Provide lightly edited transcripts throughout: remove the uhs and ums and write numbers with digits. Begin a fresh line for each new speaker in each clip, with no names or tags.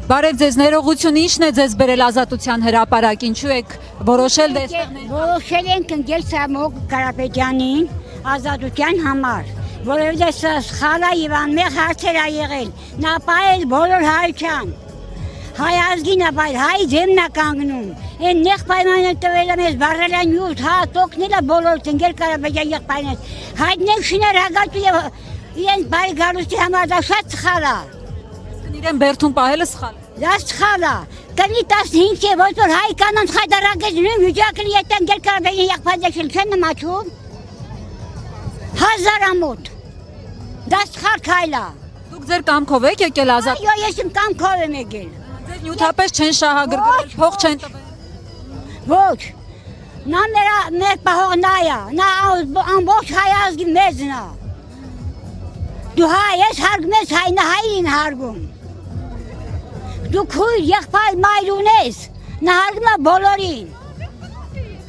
Բարև ձեզ, ներողություն, ինչն է ձեզ բերել Ազատության հրապարակ, ինչու եք որոշել դեսպանել։
Որոշել ենք ընկել Սամոկ Կարապետյանին Ազատության համար, որովհետև սխալա եւ անմեղ հարցեր ա եղել, նա պայել բոլոր հայության, հայ ազգին ա պայել, հայ դեմն ա կանգնում, այն նեղ պայմանը տվել ա մեզ բարելան յուտ, հա տոքնել ա բոլորդ ընկել Կարապետյան եղբայրնես, հայտնենք շիներ հագացու եւ իրենց բարի գալուստի համար դա շատ սխալ ա։
Իրեն բերդում պահելը սխալ է։
Դա սխալ է, կլինի 15 է, ոչ որ հայ կանանց խայտարակեցնում, վիճակը ետ ընկել Կարապետյան եղբայրնեսել չեն նմաչում, 1000 ամոթ, դա սխալ քայլ է։
Դուք ձեր կամքով եք եկել Ազատ։
Այո, ես իմ կամքով եմ եկել։
Ձեզ նյութապես չեն շահագրգռել, փող չեն տվել։
Ոչ, նա մեր պահողն է, նա ամբողջ հայ ազգի մեզն է։ Դու հայ ես հարգում ես հայ, նա հային հարգում։ Դու քույր եղբայր մայր ունես, նա հարգում է բոլորին։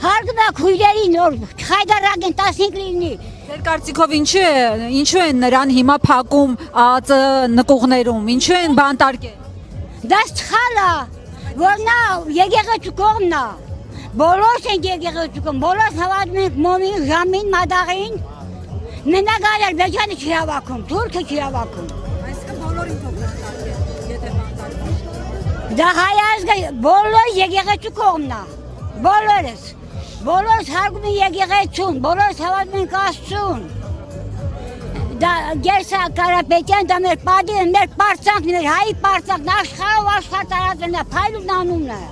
Հարգում է քույրերին, որ չխայտարակեն 15 լինի։
Ձեր կարծիքով ինչու են նրան հիմա փակում ԱԱԾ նկուղներում, ինչու են բանտարկել։
Դա սխալ է, որ նա եկեղեցու կողմն է։ Բոլորս ենք եկեղեցու կողմ, բոլորս հավատում ենք մոմին, ժամին, մադաղին։ Մենակ Ադրբեջանը չի հավաքում, Թուրքը չի հավաքում։
Այսինքն բոլորին թող բանտարկել, եթե բանտարկել։
Դա հայ ազգը բոլոր եկեղեցու կողմն է, բոլորս հարգում են եկեղեցուն, բոլորս հավատում ենք Աստծուն։ Դա Գերսա Կարապետյան, դա մեր պատիվը, մեր պարծանքն է, մեր հայի պարծանքն, աշխարհով աշխարհ տարածելն է, փայլուն անունն է։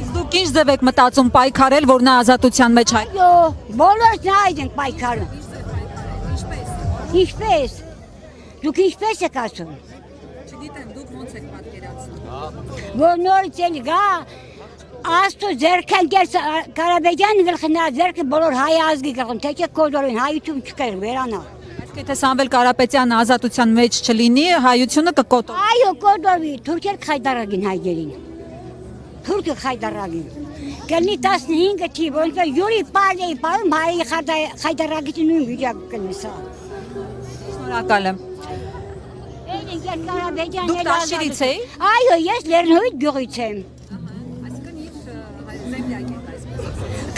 Իսկ դուք ինչ ձև եք մտածում պայքարել, որ նա ազատության մեջ հայ։
Այո, բոլորս նայած ենք պայքարում։ Ինչպես։ Դուք ինչպես եք ասում։
Չգիտեմ, դուք ոնց եք պատկերացնում։
Որ նորից էլ գա, Աստծո ձեռքեն Կարապետյանի գլխին ձեռքը բոլոր հայ ազգի գլխին, թե չէ կոդորին հայություն չկար, վերանա։
Այսինքն եթե Սամվել Կարապետյանը ազատության մեջ չլինի, հայությունը կկոտորվի։
Այո, կոդորվի, թուրքեր խայտարագին հայերին։ Թուրքը խայտարագին։ Կլինի 15 թիվ, ոնց որ յուրի պարեի պարում հայի խայտարագիցի նույն վիճակը կլինի սա։
Շնորհակալ եմ։ Դուք Տաշիրից եք։
Այո, ես Լեռնովից գյուղից եմ։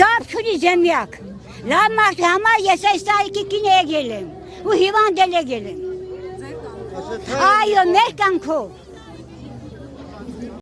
Կապ չունի զեմյակ։ Լավ մարդի համար ես այս տարիքի կին եկել եմ ու հիվանդ եկել եմ։ Այո, մեր կամքով։